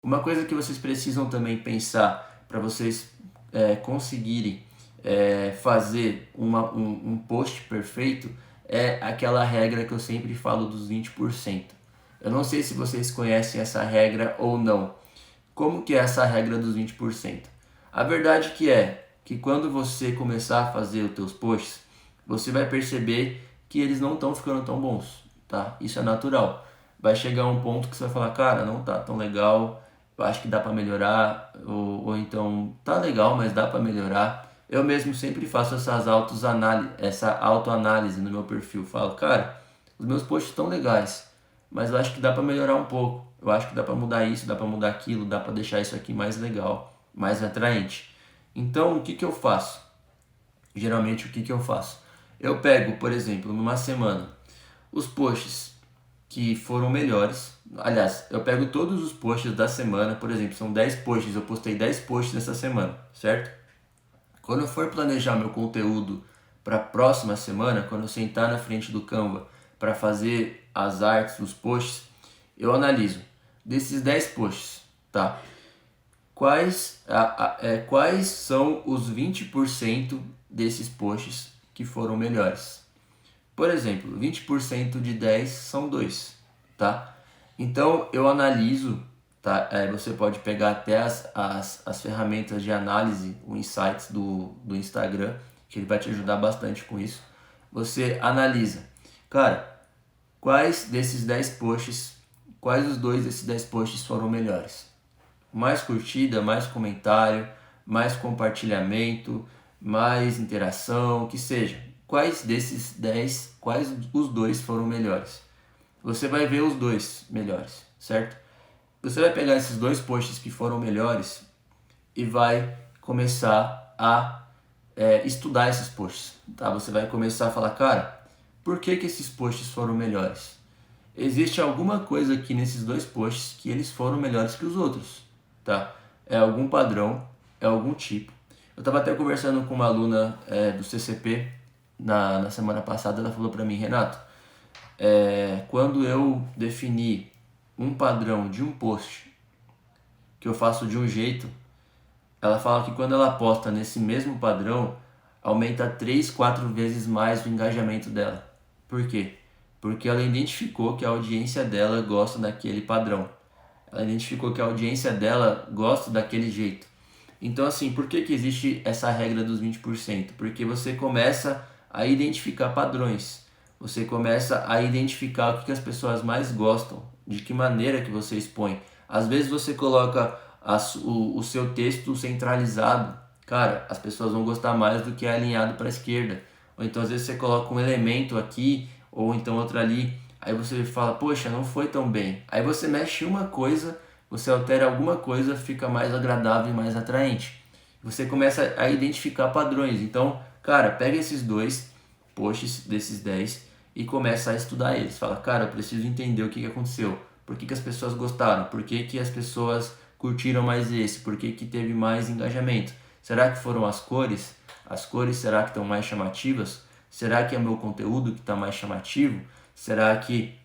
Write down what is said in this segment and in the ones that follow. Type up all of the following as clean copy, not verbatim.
Uma coisa que vocês precisam também pensar para vocês conseguirem fazer um post perfeito é aquela regra que eu sempre falo dos 20%. Eu não sei se vocês conhecem essa regra ou não. Como que é essa regra dos 20%? A verdade que é que quando você começar a fazer os teus posts, você vai perceber que eles não estão ficando tão bons, tá? Isso é natural. Vai chegar um ponto que você vai falar, cara, não tá tão legal, eu acho que dá para melhorar, ou então tá legal, mas dá para melhorar. Eu mesmo sempre faço essa autoanálise no meu perfil. Falo, cara, os meus posts estão legais, mas eu acho que dá para melhorar um pouco. Eu acho que dá para mudar isso, dá para mudar aquilo, dá para deixar isso aqui mais legal, mais atraente. Então, o que que eu faço? Geralmente, o que que eu faço? Eu pego, por exemplo, numa semana, os posts que foram melhores. Aliás, eu pego todos os posts da semana, por exemplo, são 10 posts, eu postei 10 posts nessa semana, certo? Quando eu for planejar meu conteúdo para a próxima semana, quando eu sentar na frente do Canva para fazer as artes, os posts, eu analiso desses 10 posts, tá? Quais são os 20% desses posts que foram melhores? Por exemplo, 20% de 10 são 2, tá? Então eu analiso, tá? Você pode pegar até as ferramentas de análise, o Insights do Instagram, que ele vai te ajudar bastante com isso. Você analisa, cara, quais desses 10 posts, quais os dois desses 10 posts foram melhores? Mais curtida, mais comentário, mais compartilhamento, mais interação, que seja. Quais desses 10, quais os dois foram melhores? Você vai ver os dois melhores, certo? Você vai pegar esses dois posts que foram melhores e vai começar a estudar esses posts, tá? Você vai começar a falar, cara, por que que esses posts foram melhores? Existe alguma coisa aqui nesses dois posts que eles foram melhores que os outros, tá? É algum padrão, é algum tipo. Eu estava até conversando com uma aluna do CCP na semana passada, ela falou para mim, Renato, quando eu defini um padrão de um post que eu faço de um jeito, ela fala que quando ela posta nesse mesmo padrão, aumenta 3, 4 vezes mais o engajamento dela. Por quê? Porque ela identificou que a audiência dela gosta daquele padrão. Ela identificou que a audiência dela gosta daquele jeito. Então, assim, por que que existe essa regra dos 20%? Porque você começa a identificar padrões. Você começa a identificar o que que as pessoas mais gostam, de que maneira que você expõe. Às vezes você coloca o seu texto centralizado. Cara, as pessoas vão gostar mais do que é alinhado para a esquerda. Ou então, às vezes, você coloca um elemento aqui, ou então outro ali. Aí você fala, poxa, não foi tão bem. Aí você mexe uma coisa, você altera alguma coisa, fica mais agradável e mais atraente. Você começa a identificar padrões. Então, cara, pega esses dois posts desses 10 e começa a estudar eles. Fala, cara, eu preciso entender o que aconteceu. Por que as pessoas gostaram? Por que as pessoas curtiram mais esse? Por que teve mais engajamento? Será que foram as cores? As cores será que estão mais chamativas? Será que é meu conteúdo que está mais chamativo? Será que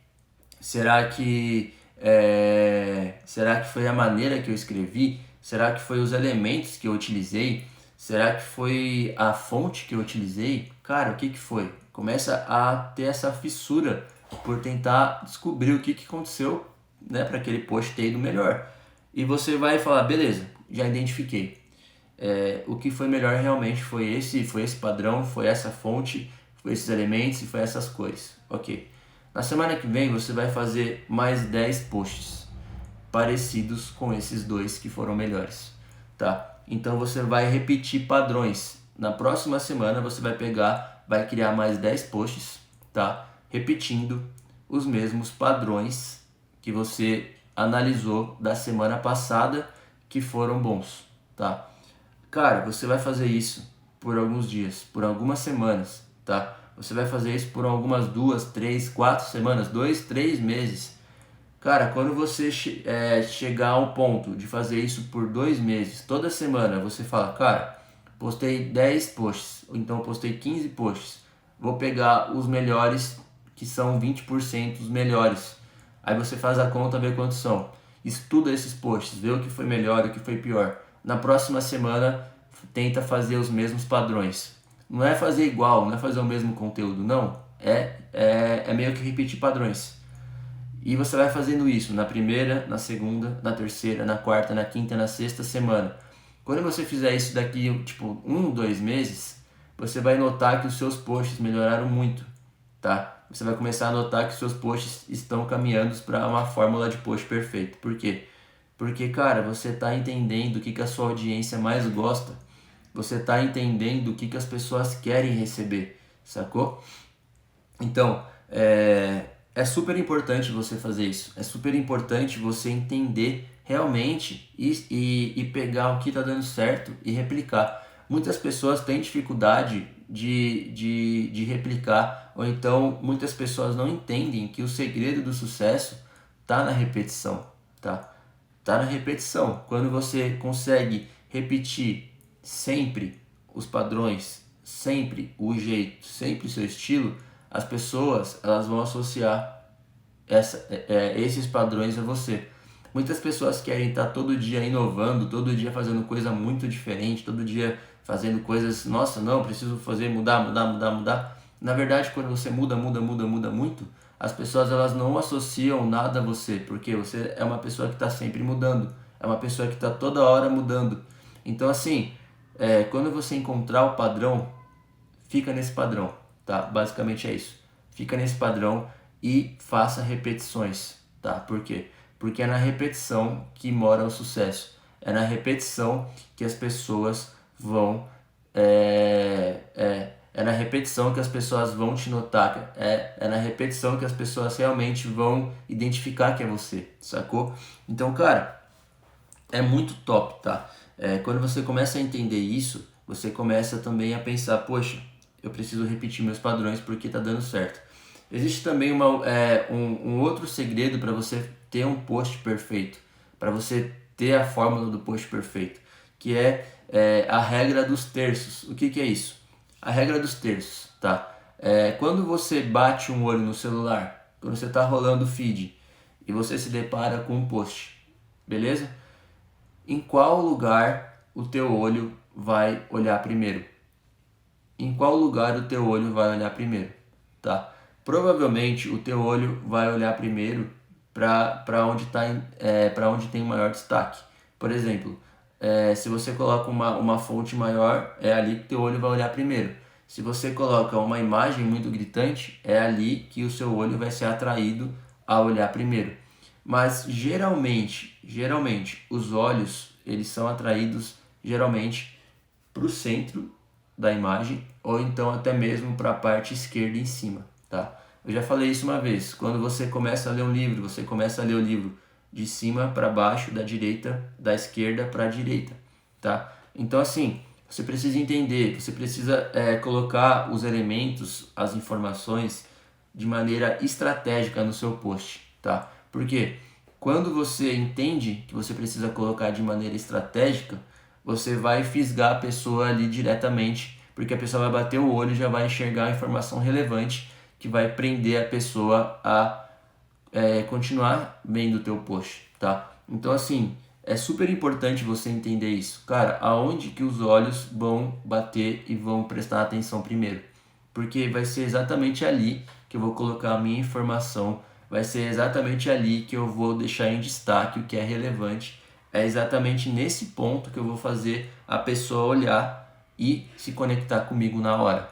será que foi a maneira que eu escrevi? Será que foi os elementos que eu utilizei? Será que foi a fonte que eu utilizei? Cara, o que que foi? Começa a ter essa fissura por tentar descobrir o que que aconteceu, né, para aquele post ter ido melhor. E você vai falar, beleza, já identifiquei. O que foi melhor realmente foi esse padrão, foi essa fonte, foi esses elementos e foi essas cores. Ok. Na semana que vem você vai fazer mais 10 posts parecidos com esses dois que foram melhores, tá? Então você vai repetir padrões. Na próxima semana você vai pegar, vai criar mais 10 posts, tá? Repetindo os mesmos padrões que você analisou da semana passada que foram bons, tá? Cara, você vai fazer isso por alguns dias, por algumas semanas, tá? Você vai fazer isso por algumas 2, 3, 4 semanas, 2, 3 meses. Cara, quando você chegar ao ponto de fazer isso por 2 meses, toda semana você fala, cara, postei 10 posts, ou então postei 15 posts, vou pegar os melhores, que são 20% os melhores. Aí você faz a conta, vê quantos são. estuda esses posts, vê o que foi melhor, o que foi pior. Na próxima semana, tenta fazer os mesmos padrões. Não é fazer igual, não é fazer o mesmo conteúdo, não. É meio que repetir padrões. E você vai fazendo isso na primeira, na segunda, na terceira, na quarta, na quinta, na sexta semana. Quando você fizer isso daqui, tipo, 2 meses, você vai notar que os seus posts melhoraram muito, tá? Você vai começar a notar que os seus posts estão caminhando para uma fórmula de post perfeito. Por quê? Porque, cara, você está entendendo o que a sua audiência mais gosta. Você está entendendo o que as pessoas querem receber, sacou? Então, é super importante você fazer isso. É super importante você entender realmente e pegar o que está dando certo e replicar. Muitas pessoas têm dificuldade de replicar, ou então muitas pessoas não entendem que o segredo do sucesso está na repetição, tá? Tá na repetição. Quando você consegue repetir sempre os padrões, sempre o jeito, sempre o seu estilo, as pessoas elas vão associar esses padrões a você. Muitas pessoas querem estar todo dia inovando, todo dia fazendo coisa muito diferente, todo dia fazendo coisas, nossa, não, preciso fazer, mudar. Na verdade, quando você muda muito, as pessoas elas não associam nada a você, porque você é uma pessoa que está sempre mudando, é uma pessoa que está toda hora mudando. Então, assim, quando você encontrar o padrão, fica nesse padrão, tá? Basicamente é isso. Fica nesse padrão e faça repetições, tá? Por quê? Porque é na repetição que mora o sucesso. É na repetição que as pessoas vão... É na repetição que as pessoas vão te notar. É na repetição que as pessoas realmente vão identificar que é você, sacou? Então, cara, é muito top, tá? Quando você começa a entender isso, você começa também a pensar, poxa, eu preciso repetir meus padrões porque tá dando certo. Existe também um outro segredo para você ter um post perfeito, para você ter a fórmula do post perfeito, que é a regra dos terços. O que é isso? A regra dos terços, tá? Quando você bate um olho no celular, quando você está rolando o feed e você se depara com um post, beleza? Em qual lugar o teu olho vai olhar primeiro? Em qual lugar o teu olho vai olhar primeiro, tá? Provavelmente o teu olho vai olhar primeiro para onde tem maior destaque. Por exemplo, se você coloca uma fonte maior, é ali que o teu olho vai olhar primeiro. Se você coloca uma imagem muito gritante, é ali que o seu olho vai ser atraído a olhar primeiro. Mas geralmente, os olhos eles são atraídos geralmente para o centro da imagem ou então até mesmo para a parte esquerda em cima, tá? Eu já falei isso uma vez, quando você começa a ler um livro, você começa a ler o livro de cima para baixo, da esquerda para a direita, tá? Então assim, você precisa entender, você precisa colocar os elementos, as informações de maneira estratégica no seu post, tá? Porque quando você entende que você precisa colocar de maneira estratégica, você vai fisgar a pessoa ali diretamente, porque a pessoa vai bater o olho e já vai enxergar a informação relevante que vai prender a pessoa a continuar vendo o teu post, tá? Então assim, é super importante você entender isso. Cara, aonde que os olhos vão bater e vão prestar atenção primeiro? Porque vai ser exatamente ali que eu vou colocar a minha informação, vai ser exatamente ali que eu vou deixar em destaque o que é relevante. É exatamente nesse ponto que eu vou fazer a pessoa olhar e se conectar comigo na hora.